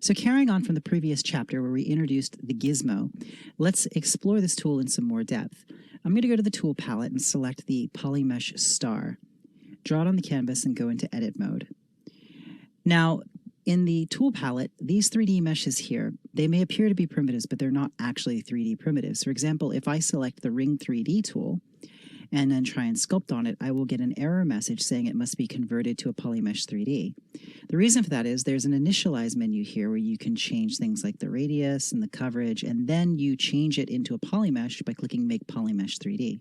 So carrying on from the previous chapter where we introduced the gizmo, let's explore this tool in some more depth. I'm going to go to the tool palette and select the Polymesh star. Draw it on the canvas and go into edit mode. Now, in the tool palette, these 3D meshes here, they may appear to be primitives, but they're not actually 3D primitives. For example, if I select the Ring 3D tool and then try and sculpt on it, I will get an error message saying it must be converted to a Polymesh 3D. The reason for that is there's an initialize menu here where you can change things like the radius and the coverage, and then you change it into a Polymesh by clicking Make Polymesh 3D.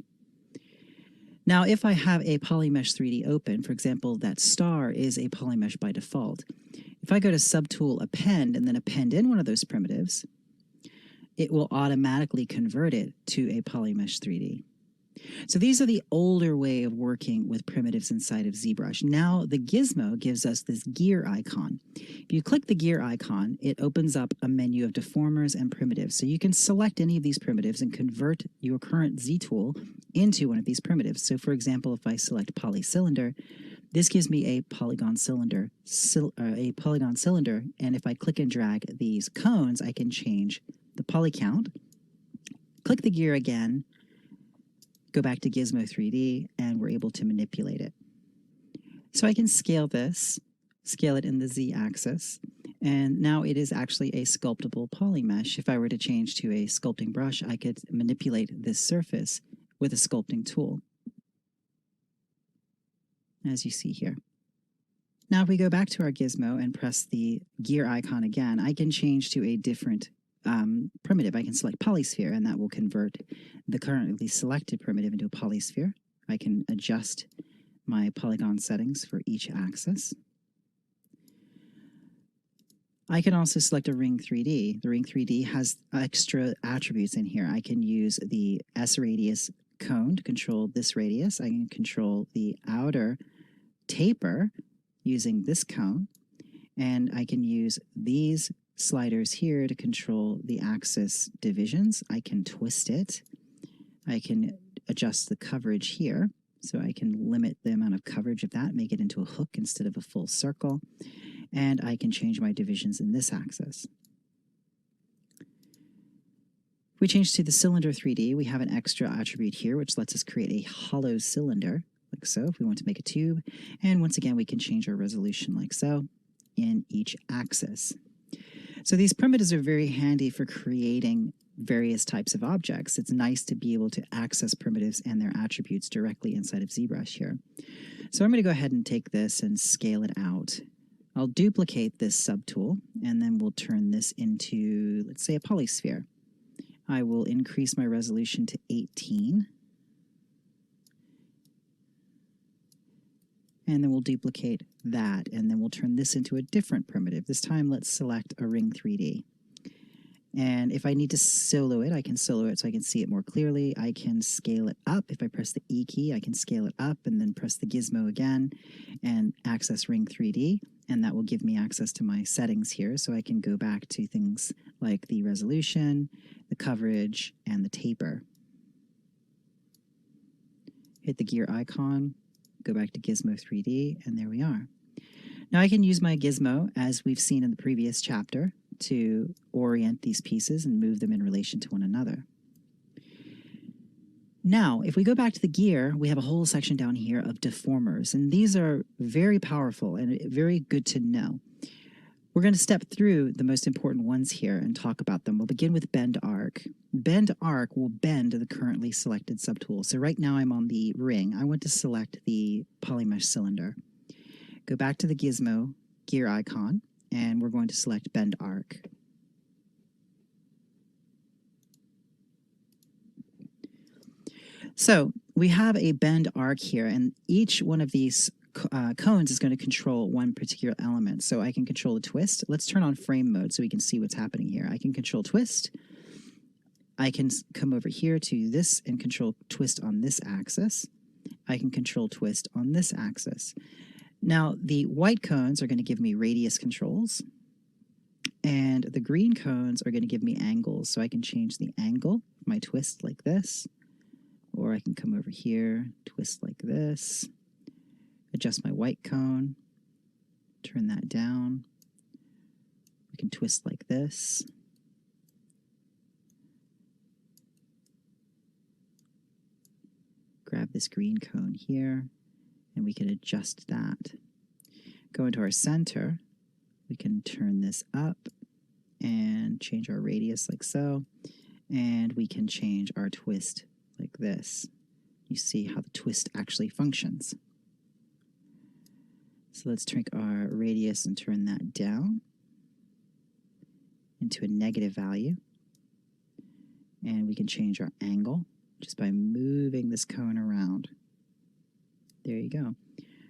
Now, if I have a Polymesh 3D open, for example, that star is a Polymesh by default. If I go to Subtool Append and then append in one of those primitives, it will automatically convert it to a Polymesh 3D. So these are the older way of working with primitives inside of ZBrush. Now the gizmo gives us this gear icon. If you click the gear icon, it opens up a menu of deformers and primitives. So you can select any of these primitives and convert your current Z tool into one of these primitives. So for example, if I select polycylinder, this gives me a polygon cylinder, and if I click and drag these cones, I can change the poly count. Click the gear again, go back to Gizmo 3D, and we're able to manipulate it. So I can scale this, scale it in the Z axis, and now it is actually a sculptable polymesh. If I were to change to a sculpting brush, I could manipulate this surface with a sculpting tool, as you see here. Now if we go back to our gizmo and press the gear icon again, I can change to a different primitive. I can select polysphere, and that will convert the currently selected primitive into a polysphere. I can adjust my polygon settings for each axis. I can also select a Ring 3D. The Ring 3D has extra attributes in here. I can use the S radius cone to control this radius. I can control the outer taper using this cone, and I can use these sliders here to control the axis divisions. I can twist it. I can adjust the coverage here, so I can limit the amount of coverage of that, make it into a hook instead of a full circle, and I can change my divisions in this axis. If we change to the cylinder 3D, we have an extra attribute here which lets us create a hollow cylinder, like so, if we want to make a tube, and once again we can change our resolution like so in each axis. So these primitives are very handy for creating various types of objects. It's nice to be able to access primitives and their attributes directly inside of ZBrush here. So I'm going to go ahead and take this and scale it out. I'll duplicate this subtool, and then we'll turn this into, let's say, a polysphere. I will increase my resolution to 18. And then we'll duplicate that, and then we'll turn this into a different primitive. This time, let's select a Ring 3D. And if I need to solo it, I can solo it so I can see it more clearly. I can scale it up. If I press the E key, I can scale it up and then press the gizmo again and access Ring 3D. And that will give me access to my settings here, so I can go back to things like the resolution, the coverage, and the taper. Hit the gear icon, go back to Gizmo 3D, and there we are. Now I can use my gizmo, as we've seen in the previous chapter, to orient these pieces and move them in relation to one another. Now, if we go back to the gear, we have a whole section down here of deformers, and these are very powerful and very good to know. We're going to step through the most important ones here and talk about them. We'll begin with Bend Arc. Bend Arc will bend the currently selected subtool. So right now I'm on the ring. I want to select the Polymesh cylinder. Go back to the gizmo gear icon, and we're going to select Bend Arc. So we have a bend arc here, and each one of these cones is going to control one particular element. So I can control the twist. Let's turn on frame mode so we can see what's happening here. I can control twist. I can come over here to this and control twist on this axis. I can control twist on this axis. Now, the white cones are going to give me radius controls, and the green cones are going to give me angles. So I can change the angle of my twist like this, or I can come over here, twist like this, adjust my white cone, turn that down. We can twist like this. Grab this green cone here, and we can adjust that. Go into our center. We can turn this up and change our radius like so. And we can change our twist like this. You see how the twist actually functions. So let's take our radius and turn that down into a negative value. And we can change our angle just by moving this cone around. There you go.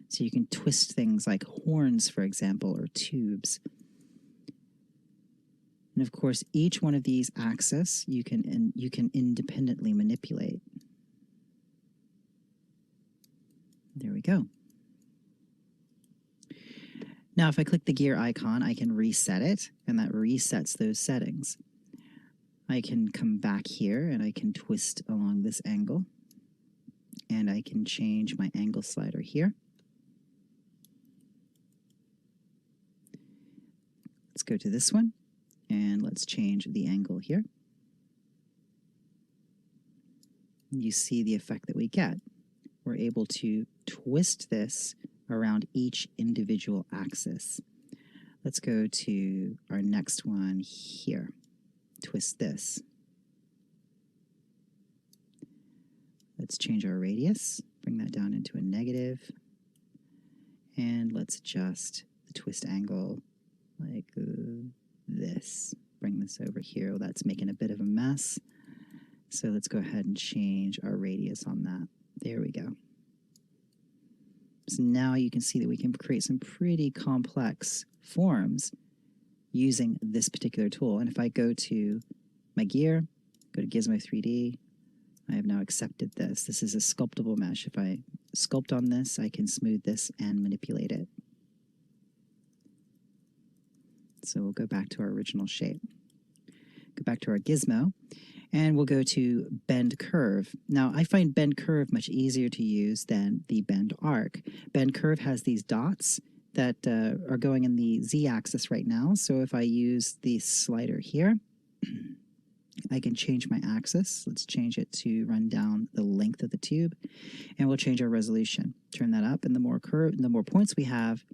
So you can twist things like horns, for example, or tubes. And of course, each one of these axes you can independently manipulate. There we go. Now, if I click the gear icon, I can reset it, and that resets those settings. I can come back here, and I can twist along this angle, and I can change my angle slider here. Let's go to this one. And let's change the angle here. You see the effect that we get. We're able to twist this around each individual axis. Let's go to our next one here. Twist this. Let's change our radius, bring that down into a negative. And let's adjust the twist angle like this. Bring this over here. Well, that's making a bit of a mess. So let's go ahead and change our radius on that. There we go. So now you can see that we can create some pretty complex forms using this particular tool. And if I go to my gear, go to Gizmo 3D, I have now accepted this. This is a sculptable mesh. If I sculpt on this, I can smooth this and manipulate it. So we'll go back to our original shape. Go back to our gizmo, and we'll go to bend curve. Now, I find bend curve much easier to use than the bend arc. Bend curve has these dots that are going in the z-axis right now. So if I use the slider here, I can change my axis. Let's change it to run down the length of the tube, and we'll change our resolution. Turn that up, and the more points we have,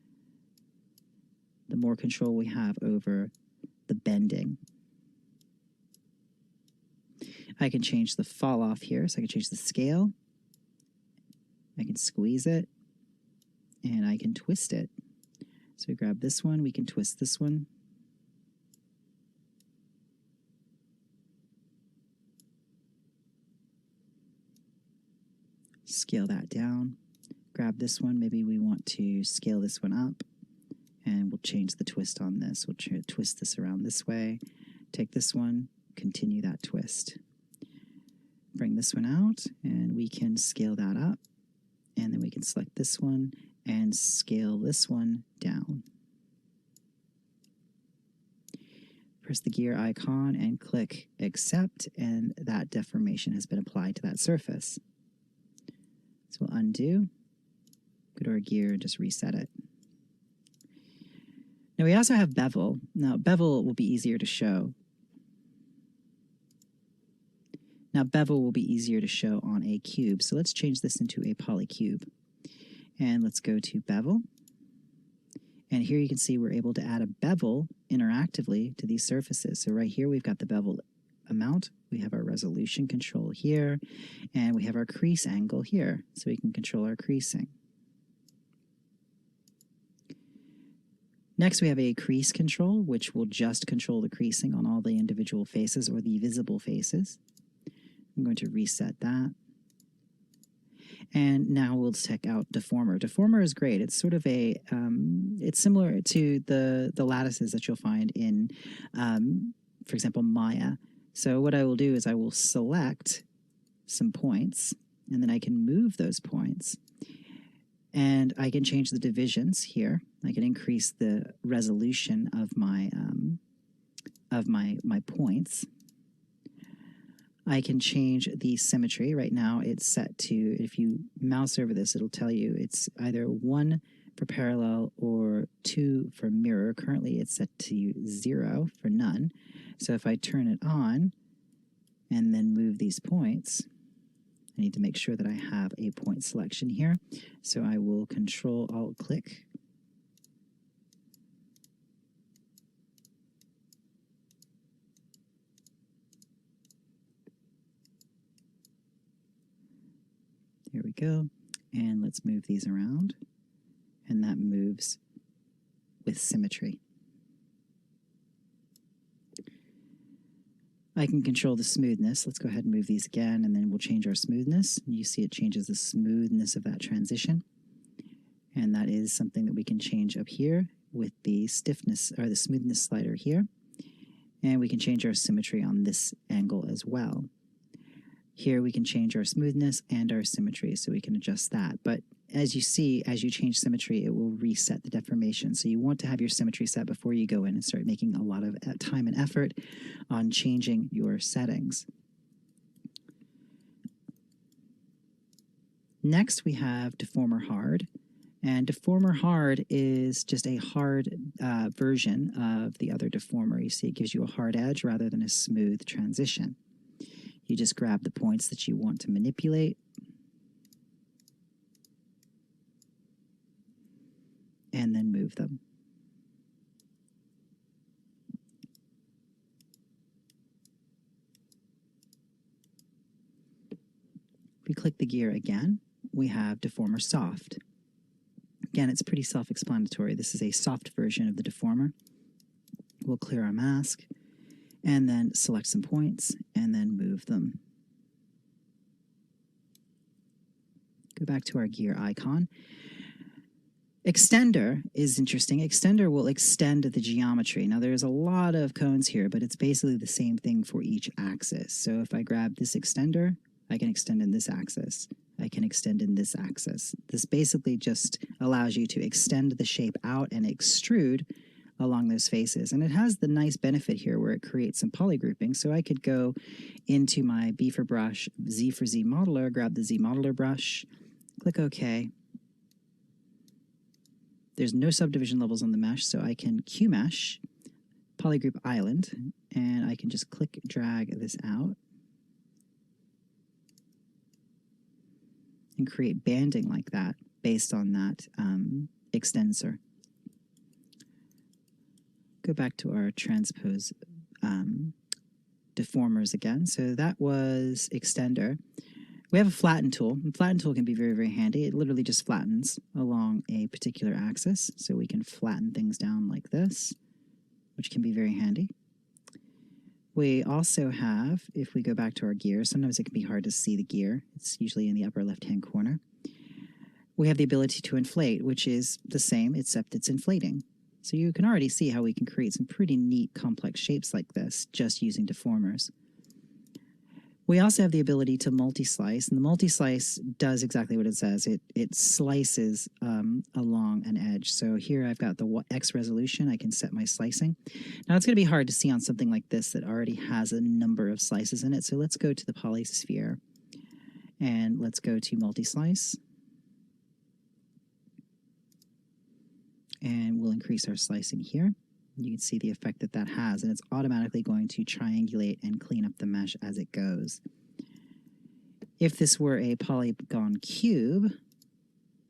the more control we have over the bending. I can change the fall off here, so I can change the scale. I can squeeze it, and I can twist it. So we grab this one, we can twist this one. Scale that down. Grab this one, maybe we want to scale this one up. And we'll change the twist on this. We'll twist this around this way. Take this one, continue that twist. Bring this one out, and we can scale that up. And then we can select this one and scale this one down. Press the gear icon and click accept, and that deformation has been applied to that surface. So we'll undo, go to our gear, and just reset it. Now we also have bevel. Now bevel will be easier to show. on a cube. So let's change this into a polycube. And let's go to bevel. And here you can see we're able to add a bevel interactively to these surfaces. So right here we've got the bevel amount. We have our resolution control here. And we have our crease angle here. So we can control our creasing. Next, we have a crease control, which will just control the creasing on all the individual faces or the visible faces. I'm going to reset that. And now we'll check out deformer. Deformer is great. It's sort of a, it's similar to the lattices that you'll find in, for example, Maya. So what I will do is I will select some points, and then I can move those points. And I can change the divisions here. I can increase the resolution of my points. I can change the symmetry. Right now it's set to, if you mouse over this, it'll tell you it's either 1 for parallel or 2 for mirror. Currently it's set to 0 for none. So if I turn it on and then move these points, I need to make sure that I have a point selection here. So I will Control-Alt-Click. There we go. And let's move these around. And that moves with symmetry. I can control the smoothness. Let's go ahead and move these again, and then we'll change our smoothness. You see it changes the smoothness of that transition. And that is something that we can change up here with the stiffness or the smoothness slider here. And we can change our symmetry on this angle as well. Here we can change our smoothness and our symmetry, so we can adjust that. But as you see, as you change symmetry, it will reset the deformation. So you want to have your symmetry set before you go in and start making a lot of time and effort on changing your settings. Next, we have Deformer Hard. And Deformer Hard is just a hard version of the other deformer. You see it gives you a hard edge rather than a smooth transition. You just grab the points that you want to manipulate. And then move them. If we click the gear again, we have Deformer Soft. Again, it's pretty self-explanatory. This is a soft version of the deformer. We'll clear our mask, and then select some points, and then move them. Go back to our gear icon. Extender is interesting. Extender will extend the geometry. Now there's a lot of cones here, but it's basically the same thing for each axis. So if I grab this extender, I can extend in this axis. I can extend in this axis. This basically just allows you to extend the shape out and extrude along those faces. And it has the nice benefit here where it creates some polygrouping. So I could go into my B for brush, Z for Z modeler, grab the Z modeler brush, click OK. There's no subdivision levels on the mesh, so I can Q mesh, polygroup island, and I can just click drag this out and create banding like that based on that extensor. Go back to our transpose deformers again. So that was extender. We have a flatten tool. The flatten tool can be very, very handy. It literally just flattens along a particular axis. So we can flatten things down like this, which can be very handy. We also have, if we go back to our gear, sometimes it can be hard to see the gear. It's usually in the upper left-hand corner. We have the ability to inflate, which is the same, except it's inflating. So you can already see how we can create some pretty neat, complex shapes like this just using deformers. We also have the ability to multi-slice, and the multi-slice does exactly what it says. It slices along an edge. So here I've got the X resolution. I can set my slicing. Now it's going to be hard to see on something like this that already has a number of slices in it. So let's go to the polysphere, and let's go to multi-slice. And we'll increase our slicing here. You can see the effect that that has, and it's automatically going to triangulate and clean up the mesh as it goes. If this were a polygon cube,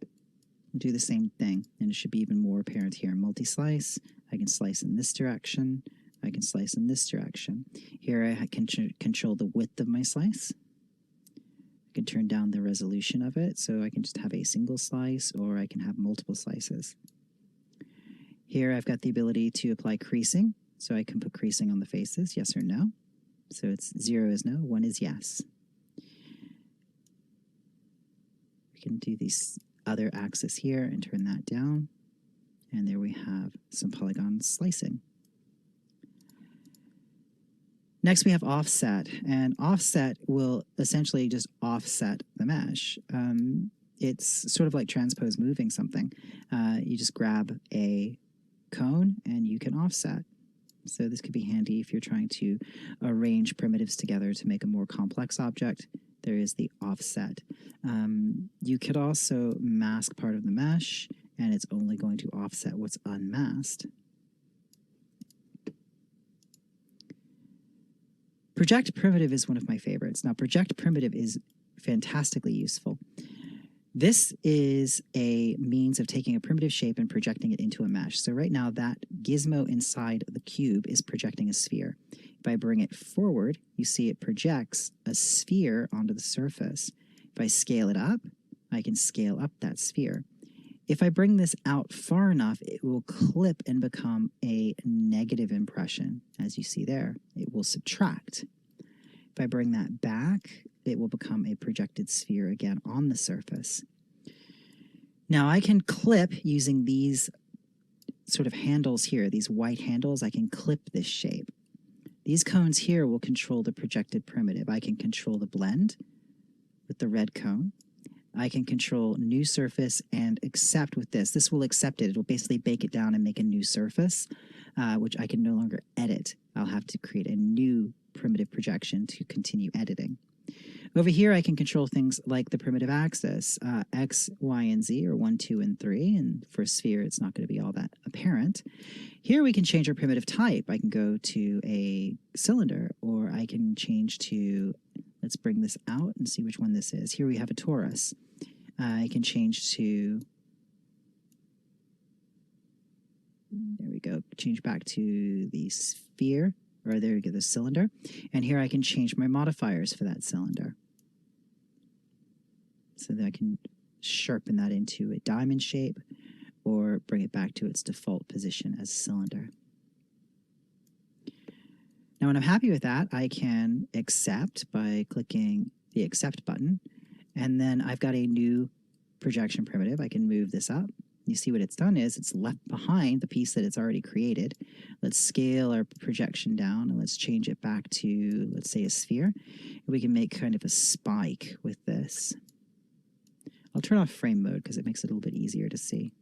we'll do the same thing, and it should be even more apparent here. Multi-slice, I can slice in this direction, I can slice in this direction. Here I can control the width of my slice. I can turn down the resolution of it, so I can just have a single slice, or I can have multiple slices. Here I've got the ability to apply creasing, so I can put creasing on the faces, yes or no. So it's 0 is no, 1 is yes. We can do these other axis here and turn that down. And there we have some polygon slicing. Next we have offset, and offset will essentially just offset the mesh. It's sort of like transpose moving something. You just grab a cone and you can offset. So this could be handy if you're trying to arrange primitives together to make a more complex object. There is the offset. You could also mask part of the mesh and it's only going to offset what's unmasked. Project primitive is one of my favorites. Now, project primitive is fantastically useful. This is a means of taking a primitive shape and projecting it into a mesh. So right now, that gizmo inside the cube is projecting a sphere. If I bring it forward, you see it projects a sphere onto the surface. If I scale it up, I can scale up that sphere. If I bring this out far enough, it will clip and become a negative impression. As you see there, it will subtract. If I bring that back, it will become a projected sphere again on the surface. Now I can clip using these sort of handles here, these white handles. I can clip this shape. These cones here will control the projected primitive. I can control the blend with the red cone. I can control new surface and accept with this. This will accept it. It will basically bake it down and make a new surface, which I can no longer edit. I'll have to create a new primitive projection to continue editing. Over here, I can control things like the primitive axis, X, Y, and Z, or 1, 2, and 3. And for a sphere, it's not going to be all that apparent. Here, we can change our primitive type. I can go to a cylinder, or I can change to, let's bring this out and see which one this is. Here we have a torus. I can change to, there we go, change back to the sphere. Or there we go, the cylinder. And here I can change my modifiers for that cylinder. So that I can sharpen that into a diamond shape or bring it back to its default position as a cylinder. Now when I'm happy with that, I can accept by clicking the accept button. And then I've got a new projection primitive. I can move this up. You see what it's done is it's left behind the piece that it's already created. Let's scale our projection down and let's change it back to, let's say, a sphere. And we can make kind of a spike with this. I'll turn off frame mode because it makes it a little bit easier to see.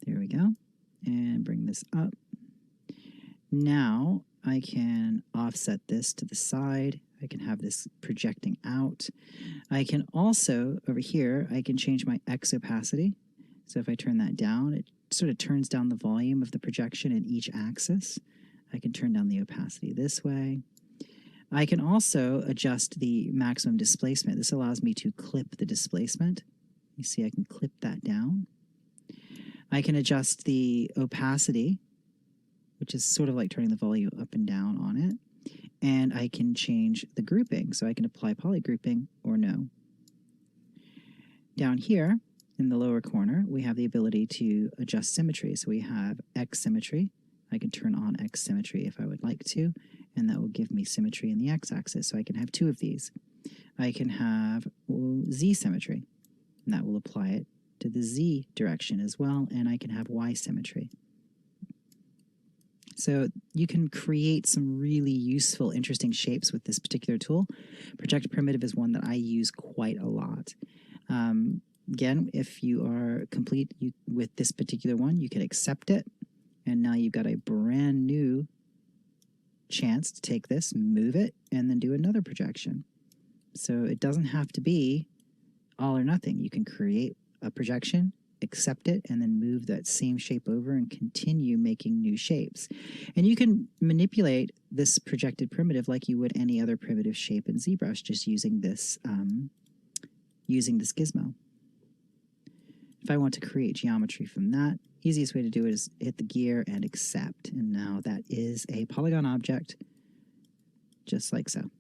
There we go. And bring this up. Now I can offset this to the side. I can have this projecting out. I can also, over here, I can change my X opacity. So if I turn that down, it sort of turns down the volume of the projection in each axis. I can turn down the opacity this way. I can also adjust the maximum displacement. This allows me to clip the displacement. You see I can clip that down. I can adjust the opacity, which is sort of like turning the volume up and down on it. And I can change the grouping, so I can apply polygrouping or no. Down here in the lower corner, we have the ability to adjust symmetry. So we have X symmetry. I can turn on X symmetry if I would like to, and that will give me symmetry in the X-axis. So I can have two of these. I can have Z symmetry, and that will apply it to the Z direction as well, and I can have Y symmetry. So you can create some really useful, interesting shapes with this particular tool. Project Primitive is one that I use quite a lot. Again, if you are complete with this particular one, you can accept it. And now you've got a brand new chance to take this, move it, and then do another projection. So it doesn't have to be all or nothing. You can create a projection, accept it, and then move that same shape over and continue making new shapes. And you can manipulate this projected primitive like you would any other primitive shape in ZBrush, just using this gizmo. If I want to create geometry from that, easiest way to do it is hit the gear and accept. And now that is a polygon object, just like so.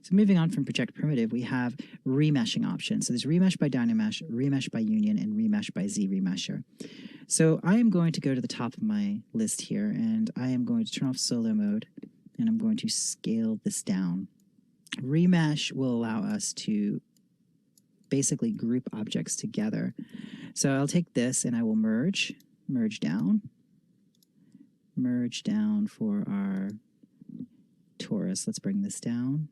So moving on from Project Primitive, we have remeshing options. So there's remesh by Dynamesh, remesh by Union, and remesh by Z-Remesher. So I am going to go to the top of my list here, and I am going to turn off solo mode, and I'm going to scale this down. Remesh will allow us to basically group objects together. So I'll take this and I will merge down for our torus. Let's bring this down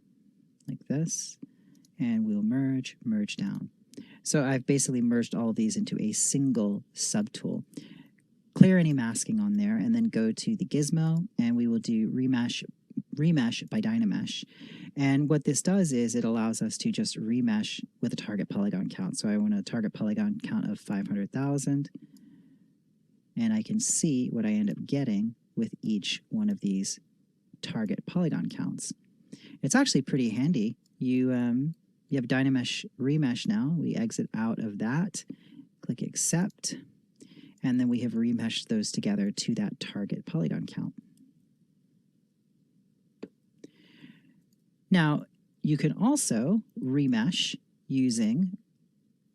like this, and we'll merge down. So I've basically merged all of these into a single subtool. clear any masking on there, and then go to the Gizmo, and we will do remesh by Dynamesh. And what this does is it allows us to just remesh with a target polygon count. So I want a target polygon count of 500,000, and I can see what I end up getting with each one of these target polygon counts. It's actually pretty handy. You have Dynamesh remesh now. We exit out of that, click accept, and then we have remeshed those together to that target polygon count. Now, you can also remesh using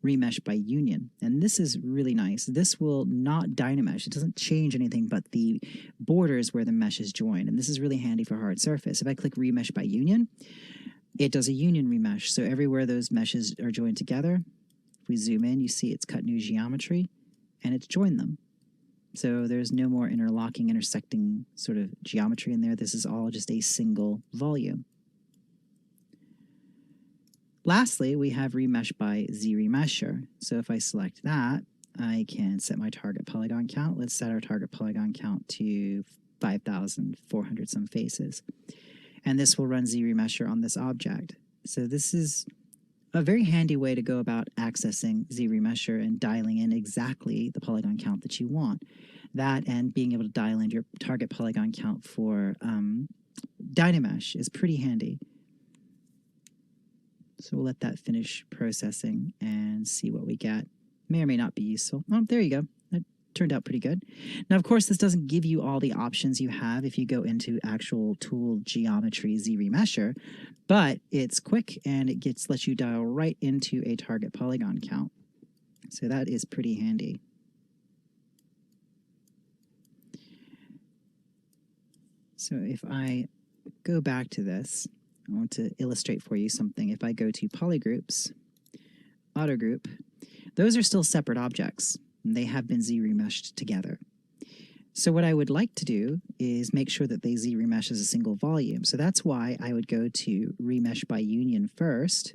remesh by union, and this is really nice. This will not Dynamesh. It doesn't change anything but the borders where the meshes join, and this is really handy for hard surface. If I click remesh by union, it does a union remesh, so everywhere those meshes are joined together, if we zoom in, you see it's cut new geometry, and it's joined them. So there's no more interlocking, intersecting sort of geometry in there. This is all just a single volume. Lastly, we have remesh by Z-remesher. So if I select that, I can set my target polygon count. Let's set our target polygon count to 5,400 some faces. And this will run Z-remesher on this object. So this is a very handy way to go about accessing Z-remesher and dialing in exactly the polygon count that you want. That and being able to dial in your target polygon count for Dynamesh is pretty handy. So we'll let that finish processing and see what we get. May or may not be useful. Oh, there you go. That turned out pretty good. Now, of course, this doesn't give you all the options you have if you go into actual tool geometry Z-remesher, but it's quick and it lets you dial right into a target polygon count. So that is pretty handy. So if I go back to this, I want to illustrate for you something. If I go to polygroups, auto group, those are still separate objects. And they have been Z-remeshed together. So what I would like to do is make sure that they Z-remesh as a single volume. So that's why I would go to remesh by union first.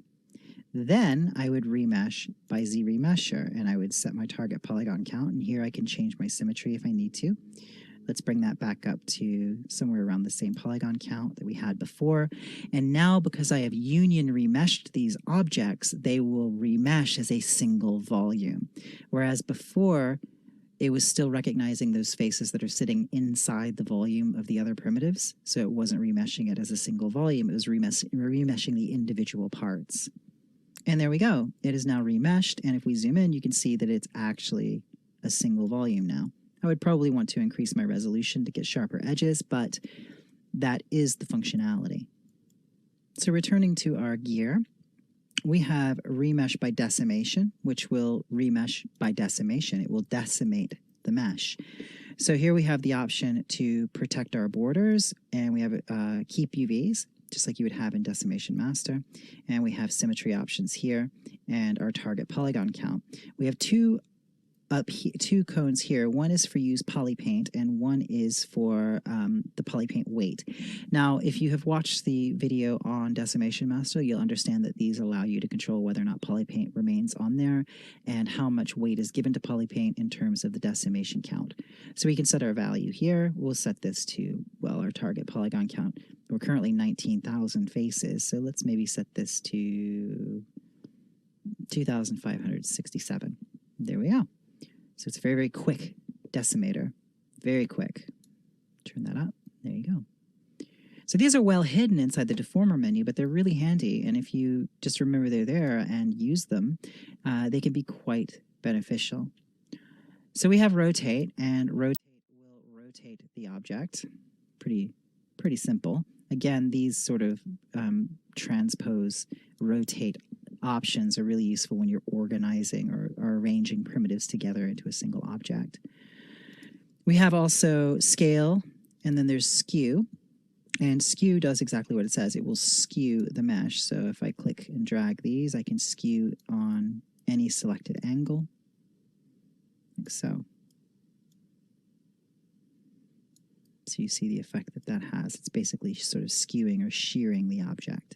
Then I would remesh by Z-remesher, and I would set my target polygon count. And here I can change my symmetry if I need to. Let's bring that back up to somewhere around the same polygon count that we had before. And now, because I have union remeshed these objects, they will remesh as a single volume. Whereas before, it was still recognizing those faces that are sitting inside the volume of the other primitives. So it wasn't remeshing it as a single volume. It was remeshing the individual parts. And there we go. It is now remeshed. And if we zoom in, you can see that it's actually a single volume now. I would probably want to increase my resolution to get sharper edges, but that is the functionality. So returning to our gear, we have remesh by decimation, which will remesh by decimation. It will decimate the mesh. So here we have the option to protect our borders, and we have keep UVs, just like you would have in Decimation Master. And we have symmetry options here, and our target polygon count. We have two cones here. One is for use polypaint, and one is for the polypaint weight. Now, if you have watched the video on Decimation Master, you'll understand that these allow you to control whether or not polypaint remains on there and how much weight is given to polypaint in terms of the decimation count. So we can set our value here. We'll set this to, well, our target polygon count. We're currently 19,000 faces, so let's maybe set this to 2,567. There we go. So it's a very, very quick decimator. Very quick. Turn that up. There you go. So these are well hidden inside the deformer menu, but they're really handy. And if you just remember they're there and use them, they can be quite beneficial. So we have rotate, and rotate will rotate the object. Pretty simple. Again, these sort of transpose, rotate options are really useful when you're organizing or arranging primitives together into a single object. We have also scale, and then there's skew. And skew does exactly what it says. It will skew the mesh. So if I click and drag these, I can skew on any selected angle, like so. So you see the effect that that has. It's basically sort of skewing or shearing the object.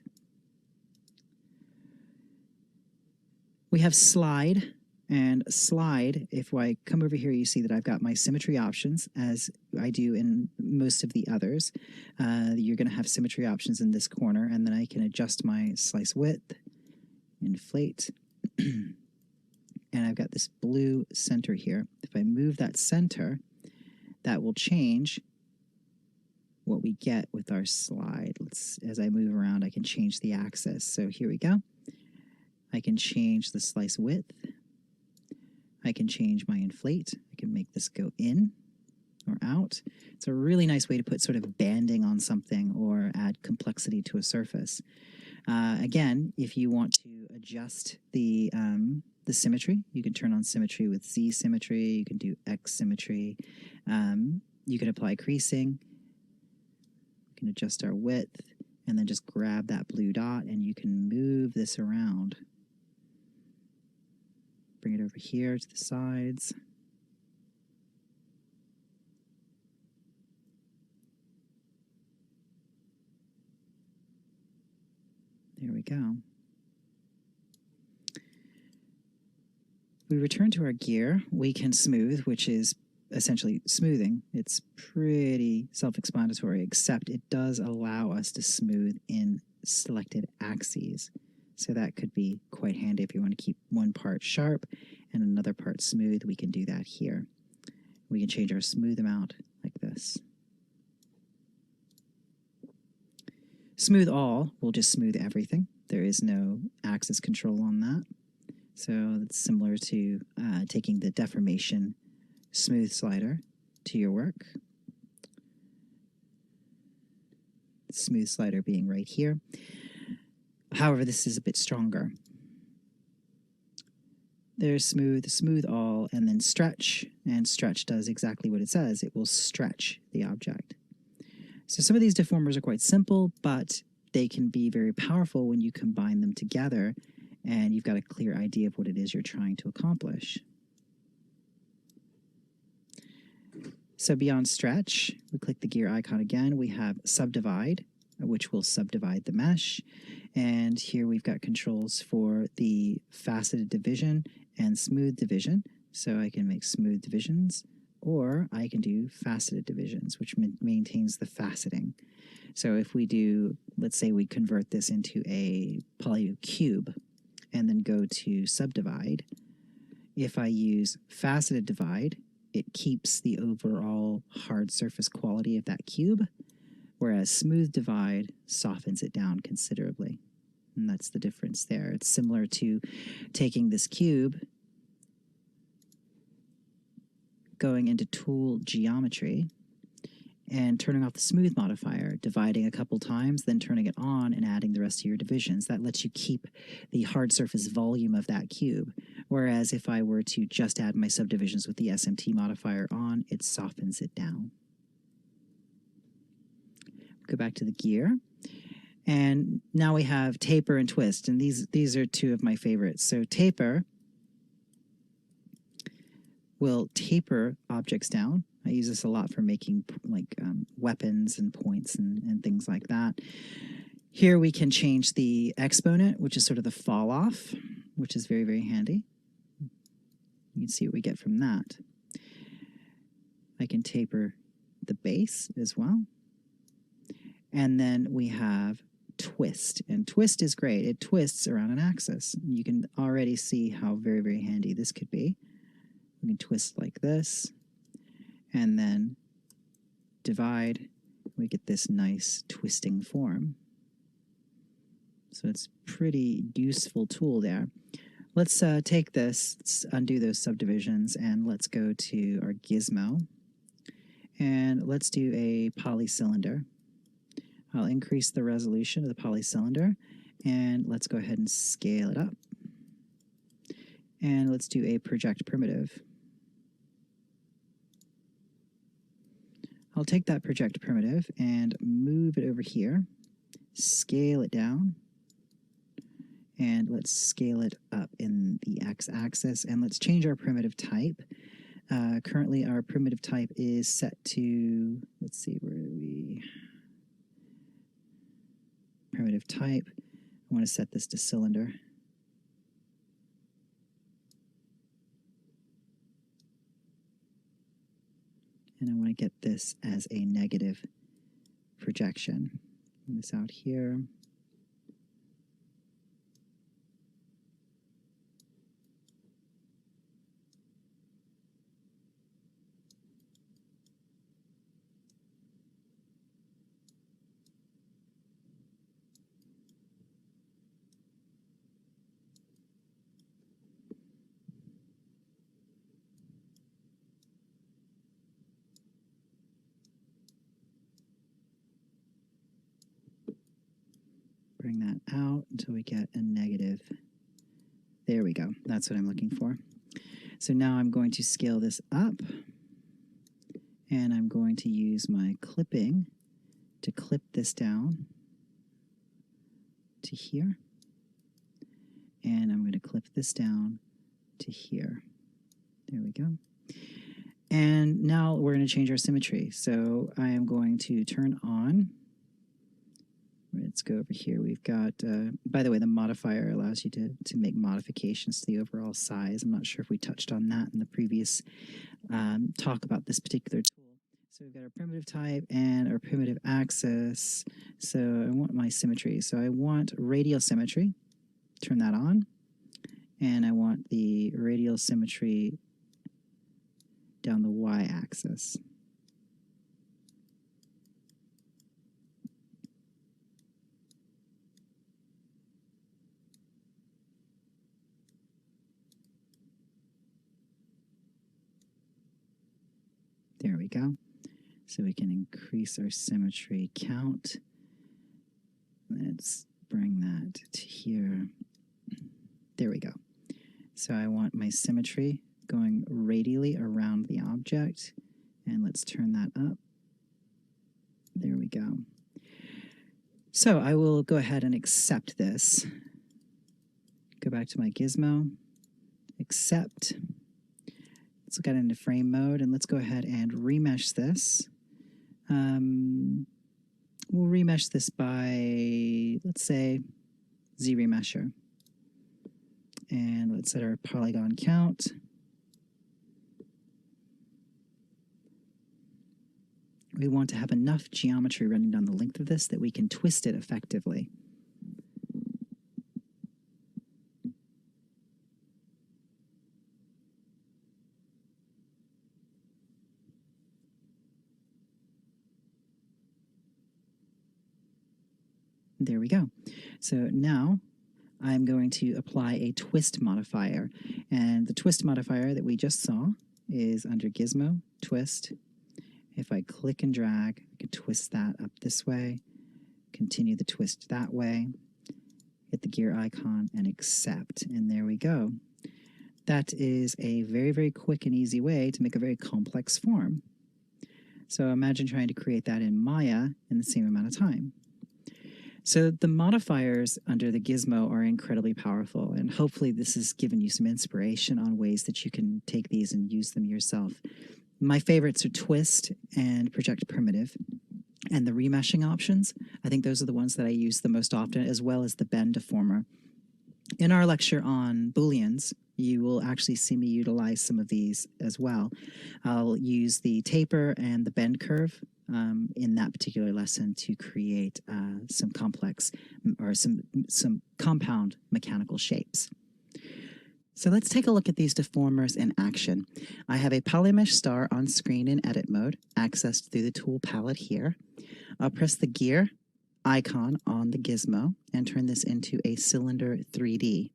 We have slide, And slide, if I come over here, you see that I've got my symmetry options, as I do in most of the others. You're going to have symmetry options in this corner, and then I can adjust my slice width, inflate, and I've got this blue center here. If I move that center, that will change what we get with our slide. As I move around, I can change the axis. So here we go. I can change the slice width. I can change my inflate. I can make this go in or out. It's a really nice way to put sort of banding on something or add complexity to a surface. Again, if you want to adjust the symmetry, you can turn on symmetry with Z symmetry. You can do X symmetry. You can apply creasing. You can adjust our width, and then just grab that blue dot, and you can move this around. Bring it over here to the sides. There we go. We return to our gear. We can smooth, which is essentially smoothing. It's pretty self-explanatory, except it does allow us to smooth in selected axes. So that could be quite handy if you want to keep one part sharp and another part smooth. We can do that here. We can change our smooth amount like this. Smooth all will just smooth everything. There is no axis control on that. So it's similar to taking the deformation smooth slider to your work. Smooth slider being right here. However, this is a bit stronger. There's smooth, smooth all, and then stretch. And stretch does exactly what it says. It will stretch the object. So some of these deformers are quite simple, but they can be very powerful when you combine them together and you've got a clear idea of what it is you're trying to accomplish. So beyond stretch, we click the gear icon again. We have subdivide, which will subdivide the mesh. And here we've got controls for the faceted division and smooth division. So I can make smooth divisions, or I can do faceted divisions, which maintains the faceting. So if we do, let's say we convert this into a polycube and then go to subdivide, if I use faceted divide, it keeps the overall hard surface quality of that cube, whereas smooth divide softens it down considerably. And that's the difference there. It's similar to taking this cube, going into tool geometry, and turning off the smooth modifier, dividing a couple times, then turning it on and adding the rest of your divisions. That lets you keep the hard surface volume of that cube. Whereas if I were to just add my subdivisions with the SMT modifier on, it softens it down. Go back to the gear. And now we have taper and twist. And these are two of my favorites. So taper will taper objects down. I use this a lot for making weapons and points and things like that. Here we can change the exponent, which is sort of the fall off, which is very, very handy. You can see what we get from that. I can taper the base as well. And then we have twist. And twist is great. It twists around an axis. You can already see how very, very handy this could be. We can twist like this, and then divide. We get this nice twisting form. So it's a pretty useful tool there. Let's take this, let's undo those subdivisions, and let's go to our gizmo. And let's do a polycylinder. I'll increase the resolution of the polycylinder, and let's go ahead and scale it up. And let's do a project primitive. I'll take that project primitive and move it over here, scale it down, and let's scale it up in the x-axis, and let's change our primitive type. Currently our primitive type is set to, let's see, where are we? Primitive type, I want to set this to cylinder. and I want to get this as a negative projection. Bring this out here. Bring that out until we get a negative. There we go. That's what I'm looking for. So now I'm going to scale this up, and I'm going to use my clipping to clip this down to here. And I'm going to clip this down to here. There we go. And now we're going to change our symmetry. So I am going to turn on. Let's go over here. We've got, by the way, the modifier allows you to make modifications to the overall size. I'm not sure if we touched on that in the previous talk about this particular tool. So we've got our primitive type and our primitive axis. So I want my symmetry. So I want radial symmetry. Turn that on. And I want the radial symmetry down the y-axis. There we go. So we can increase our symmetry count. Let's bring that to here. There we go. So I want my symmetry going radially around the object, and let's turn that up. There we go. So I will go ahead and accept this. Go back to my gizmo, accept. Let's get into frame mode, and let's go ahead and remesh this. We'll remesh this by, let's say, Z-remesher. And let's set our polygon count. We want to have enough geometry running down the length of this that we can twist it effectively. There we go. So now I'm going to apply a twist modifier. And the twist modifier that we just saw is under Gizmo, Twist. If I click and drag, I can twist that up this way, continue the twist that way, hit the gear icon, and accept. And there we go. That is a very, very quick and easy way to make a very complex form. So imagine trying to create that in Maya in the same amount of time. So the modifiers under the Gizmo are incredibly powerful, and hopefully this has given you some inspiration on ways that you can take these and use them yourself. My favorites are Twist and Project Primitive, and the remeshing options. I think those are the ones that I use the most often, as well as the bend deformer. In our lecture on Booleans, you will actually see me utilize some of these as well. I'll use the taper and the bend curve in that particular lesson to create some complex or some compound mechanical shapes. So let's take a look at these deformers in action. I have a polymesh star on screen in edit mode, accessed through the tool palette here. I'll press the gear icon on the gizmo and turn this into a cylinder 3D.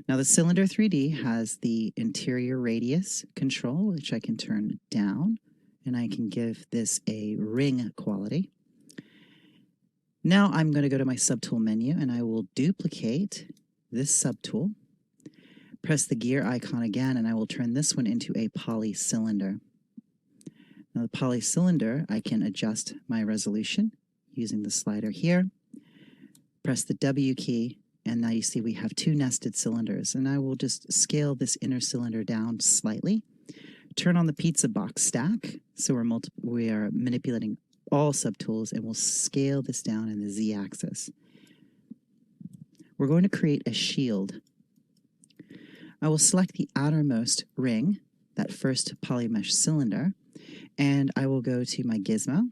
Now the cylinder 3D has the interior radius control, which I can turn down, and I can give this a ring quality. Now I'm going to go to my subtool menu, and I will duplicate this subtool, press the gear icon again, and I will turn this one into a polycylinder. Now the polycylinder, I can adjust my resolution using the slider here, press the W key, and now you see we have two nested cylinders, and I will just scale this inner cylinder down slightly. Turn on the pizza box stack, so we are manipulating all subtools, and we'll scale this down in the Z-axis. We're going to create a shield. I will select the outermost ring, that first polymesh cylinder, And I will go to my Gizmo.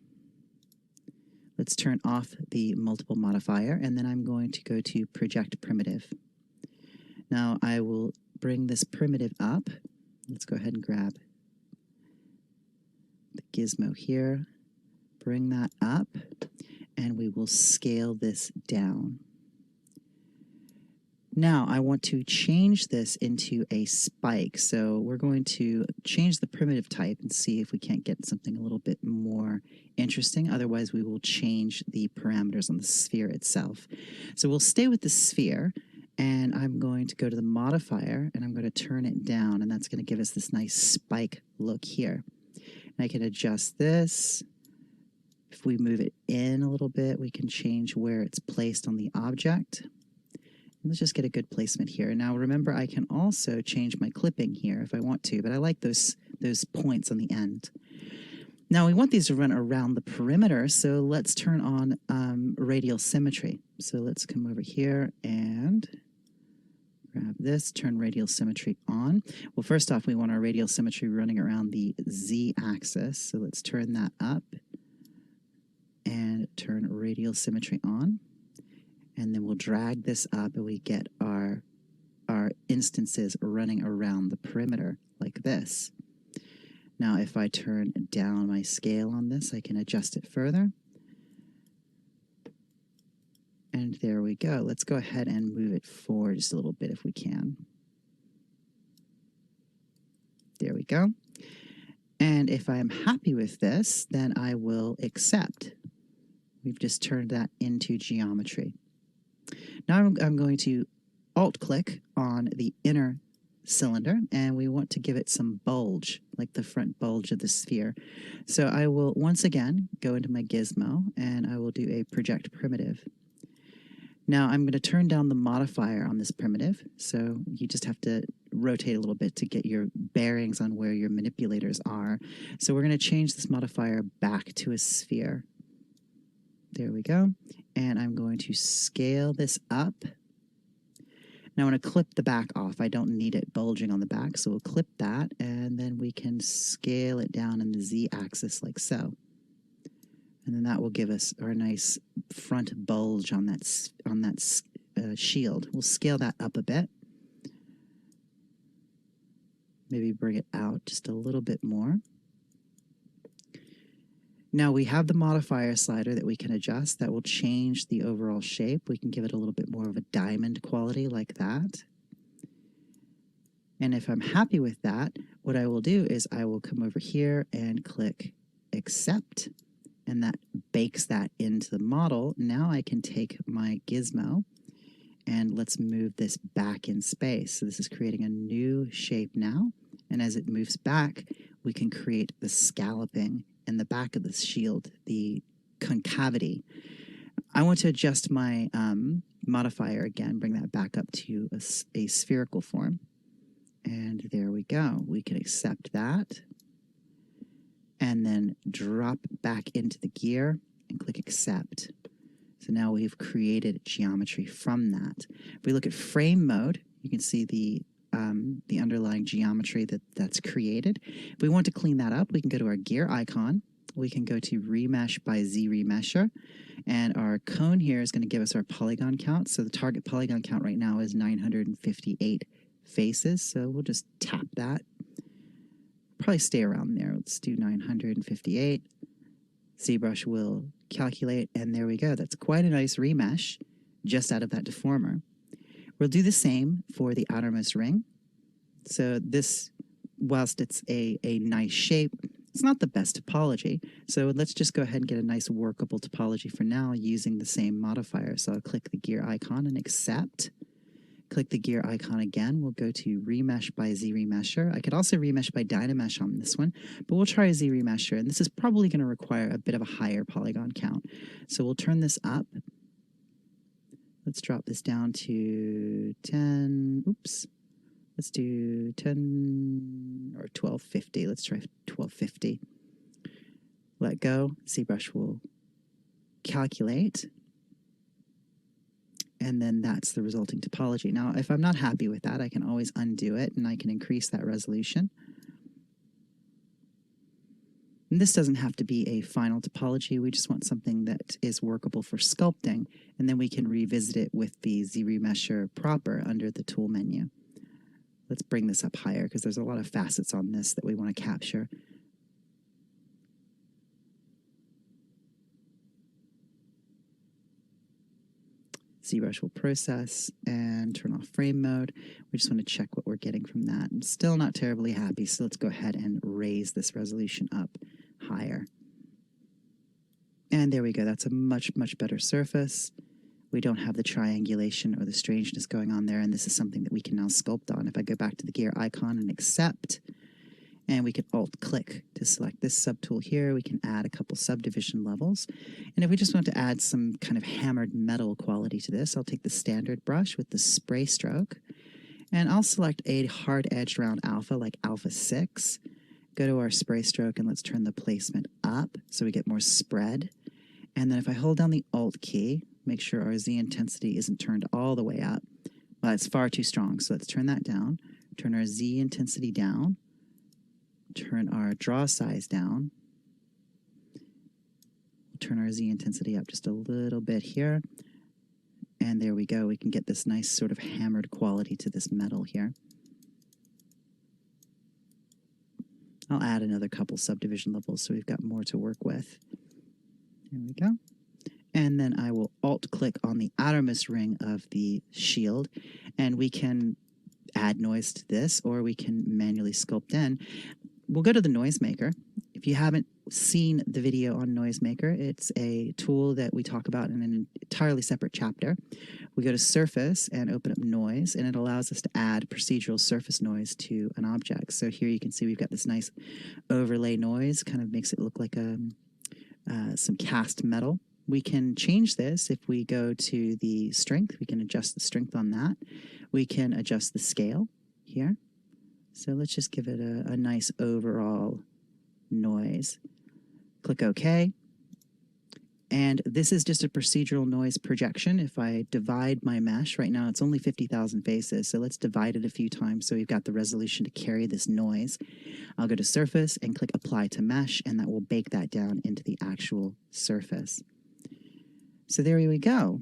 Let's turn off the multiple modifier, and then I'm going to go to project primitive. Now I will bring this primitive up. Let's go ahead and grab the Gizmo here, bring that up, and we will scale this down. Now I want to change this into a spike. So we're going to change the primitive type and see if we can't get something a little bit more interesting. Otherwise, we will change the parameters on the sphere itself. So we'll stay with the sphere, and I'm going to go to the modifier, and I'm going to turn it down, and that's going to give us this nice spike look here. And I can adjust this. If we move it in a little bit, we can change where it's placed on the object. Let's just get a good placement here. Now remember, I can also change my clipping here if I want to, but I like those points on the end. Now we want these to run around the perimeter, so let's turn on radial symmetry. So let's come over here and grab this, turn radial symmetry on. Well, first off, we want our radial symmetry running around the z-axis, so let's turn that up and turn radial symmetry on. And then we'll drag this up and we get our instances running around the perimeter like this. Now if I turn down my scale on this, I can adjust it further. And there we go. Let's go ahead and move it forward just a little bit if we can. There we go. And if I'm happy with this, then I will accept. We've just turned that into geometry. Now I'm going to alt-click on the inner cylinder, and we want to give it some bulge, like the front bulge of the sphere. So I will once again go into my Gizmo, and I will do a project primitive. Now I'm going to turn down the modifier on this primitive, so you just have to rotate a little bit to get your bearings on where your manipulators are. So we're going to change this modifier back to a sphere. There we go. And I'm going to scale this up. Now I want to clip the back off. I don't need it bulging on the back, so we'll clip that, and then we can scale it down in the z-axis like so. And then that will give us our nice front bulge on that shield. We'll scale that up a bit. Maybe bring it out just a little bit more. Now we have the modifier slider that we can adjust that will change the overall shape. We can give it a little bit more of a diamond quality like that. And if I'm happy with that, what I will do is I will come over here and click accept, and that bakes that into the model. Now I can take my Gizmo and let's move this back in space. So this is creating a new shape now. And as it moves back, we can create the scalloping in the back of the shield, the concavity. I want to adjust my modifier again, bring that back up to a spherical form. And there we go. We can accept that. And then drop back into the gear and click accept. So now we've created geometry from that. If we look at frame mode, you can see the underlying geometry that's created. If we want to clean that up, we can go to our gear icon. We can go to remesh by z-remesher, and our cone here is going to give us our polygon count. So the target polygon count right now is 958 faces. So we'll just tap that. Probably stay around there. Let's do 958. ZBrush will calculate, and there we go. That's quite a nice remesh just out of that deformer. We'll do the same for the outermost ring. So this, whilst it's a nice shape, it's not the best topology. So let's just go ahead and get a nice workable topology for now using the same modifier. So I'll click the gear icon and accept. Click the gear icon again. We'll go to remesh by z-remesher. I could also remesh by dynamesh on this one, but we'll try a z-remesher, and this is probably going to require a bit of a higher polygon count. So we'll turn this up. Let's drop this down to 10. Oops. Let's do 10 or 1250. Let's try 1250. Let go. ZBrush will calculate. And then that's the resulting topology. Now, if I'm not happy with that, I can always undo it, and I can increase that resolution. And this doesn't have to be a final topology. We just want something that is workable for sculpting, and then we can revisit it with the Z-Remesher proper under the tool menu. Let's bring this up higher because there's a lot of facets on this that we want to capture. ZBrush will process and turn off frame mode. We just want to check what we're getting from that. I'm still not terribly happy, so let's go ahead and raise this resolution up higher. And there we go. That's a much, much better surface. We don't have the triangulation or the strangeness going on there, and this is something that we can now sculpt on. If I go back to the gear icon and accept, and we can Alt-click to select this subtool here. We can add a couple subdivision levels. And if we just want to add some kind of hammered metal quality to this, I'll take the standard brush with the spray stroke, and I'll select a hard-edged round alpha, like alpha 6. Go to our spray stroke, and let's turn the placement up so we get more spread. And then if I hold down the Alt key, make sure our Z intensity isn't turned all the way up. Well, it's far too strong, so let's turn that down. Turn our Z intensity down. Turn our draw size down. Turn our Z intensity up just a little bit here. And there we go. We can get this nice sort of hammered quality to this metal here. I'll add another couple subdivision levels so we've got more to work with. There we go. And then I will Alt-click on the outermost ring of the shield, and we can add noise to this, or we can manually sculpt in. We'll go to the Noisemaker. If you haven't seen the video on Noisemaker, it's a tool that we talk about in an entirely separate chapter. We go to Surface and open up Noise, and it allows us to add procedural surface noise to an object. So here you can see we've got this nice overlay noise, kind of makes it look like some cast metal. We can change this if we go to the strength. We can adjust the strength on that. We can adjust the scale here. So let's just give it a nice overall noise. Click OK. And this is just a procedural noise projection. If I divide my mesh, right now it's only 50,000 faces, so let's divide it a few times so we've got the resolution to carry this noise. I'll go to Surface and click Apply to Mesh, and that will bake that down into the actual surface. So there we go.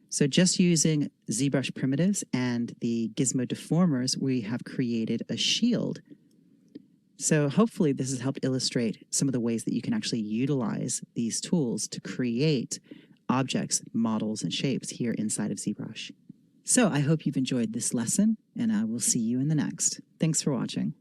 So just using ZBrush primitives and the Gizmo deformers, we have created a shield. So hopefully this has helped illustrate some of the ways that you can actually utilize these tools to create objects, models, and shapes here inside of ZBrush. So I hope you've enjoyed this lesson, and I will see you in the next. Thanks for watching.